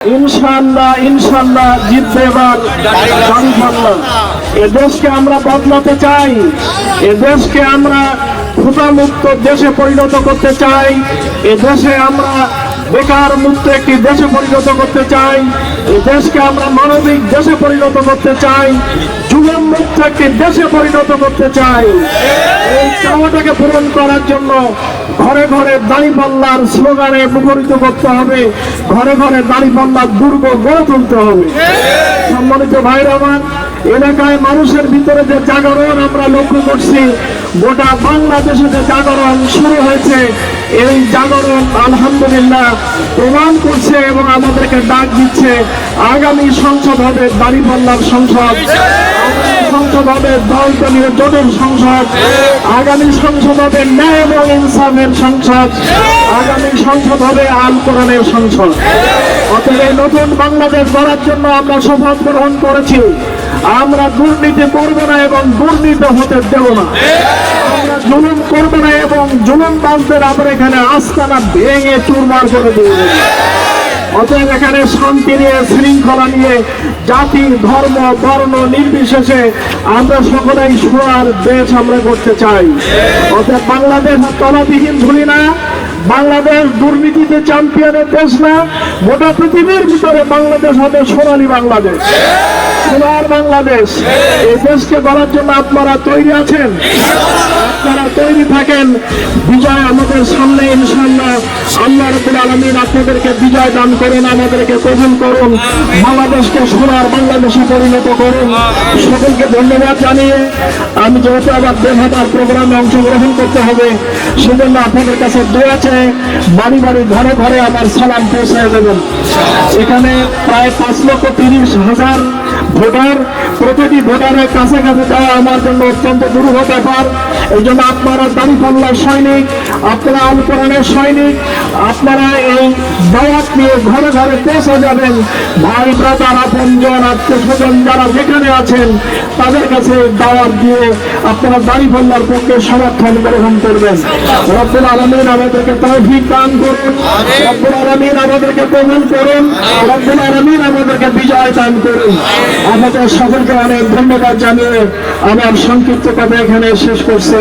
ইনশাআল্লাহ ইনশাআল্লাহ জিতবে এবার দাঁড়িপাল্লা। এদেশকে আমরা বদলাতে চাই, এদেশকে আমরা ক্ষুধামুক্ত দেশে পরিণত করতে চাই, এদেশে আমরা বেকার মুক্ত একটি দেশে পরিণত করতে চাই, এই দেশকে আমরা মানবিক দেশে পরিণত করতে চাই, জুলুম মুক্ত একটি দেশে পরিণত করতে চাই। এই চাওয়াটাকে পূরণ করার জন্য ঘরে ঘরে দাঁড়িপাল্লার স্লোগানে মুখরিত করতে হবে, ঘরে ঘরে দাঁড়িপাল্লার দুর্গ গড়ে তুলতে হবে। সম্মানিত ভাইরা আমার, এলাকায় মানুষের ভিতরে যে জাগরণ আমরা লক্ষ্য করছি, গোটা বাংলাদেশে যে জাগরণ শুরু হয়েছে, এই জাগরণ আলহামদুলিল্লাহ প্রমাণ করছে এবং আমাদেরকে ডাক দিচ্ছে। আগামী সংসদ হবে দাঁড়িপাল্লার সংসদ, সংসদ হবে দলদলীয় জোটের সংসদ, আগামী সংসদ হবে ন্যায় এবং ইনসাফের সংসদ, আগামী সংসদ হবে আল কোরআনের সংসদ। অতএব নতুন বাংলাদেশ গড়ার জন্য আমরা শপথ গ্রহণ করেছি, আমরা দুর্নীতি করব না এবং দুর্নীতি হতে দেব না, আমরা জুলুম করব না এবং জুলুমবাজদের আমরা এখানে আস্তানা ভেঙে চুরমার করে দেব। অতএব এখানে শান্তি নিয়ে, শৃঙ্খলা নিয়ে, জাতি ধর্ম বর্ণ নির্বিশেষে আমরা সকলেই সোনার দেশ আমরা করতে চাই। অতএব বাংলাদেশ তলাবিহীন ভুলি না, বাংলাদেশ দুর্নীতিতে চ্যাম্পিয়নের দেশ না, গোটা পৃথিবীর ভিতরে বাংলাদেশ হবে সোনালী বাংলাদেশ, সোনার বাংলাদেশ। এই দেশকে গড়ার জন্য আপনারা তৈরি আছেন? আপনারা তৈরি থাকেন, বিজয় আমাদের সামনে ইনশাআল্লাহ। আল্লাহ রাব্বুল আলামিন আপনাদেরকে বিজয় দান করুন, আমাদেরকে কবুল করুন, বাংলাদেশকে সোনার বাংলাদেশে পরিণত করুন। সকলকে ধন্যবাদ জানিয়ে আমি যেহেতু আবার বেহাতার প্রোগ্রামে অংশগ্রহণ করতে হবে, সেজন্য আপনাদের কাছে দোয়া চাই, বাড়ি বাড়ি ঘরে ঘরে আমার সালাম পৌঁছায় দেবেন। এখানে প্রায় 5,30,000 ভোটার, প্রতিটি ভোটারের কাছে কাছে যাওয়া আমার জন্য অত্যন্ত দুরূহ ব্যাপার। এই জন্য আপনারা দাঁড়িপাল্লার সৈনিক, আপনারা আল কোরআনের সৈনিক, আপনারা এই দাওয়াত নিয়ে ঘরে ঘরে পৌঁছে যাবেন। ভাই ব্রাদার আপনজন আত্মীয় স্বজন যারা যেখানে আছেন তাদের কাছে দাওয়াত দিয়ে আপনারা দাঁড়িপাল্লার পক্ষে সমর্থন গ্রহণ করবেন। রব্বুল আলামিন আমাদেরকে তৌফিক দান করুন, রব্বুল আলামিন আমাদেরকে কবুল করুন, রব্বুল আলামিন আমাদেরকে বিজয় দান করুন। আমাদের সকলকে অনেক ধন্যবাদ জানিয়ে আমার সংক্ষিপ্ত কথা এখানে শেষ করছি।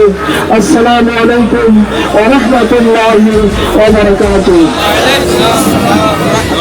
আসসালামু আলাইকুম ওয়া রাহমাতুল্লাহি ওয়া বারাকাতুহু।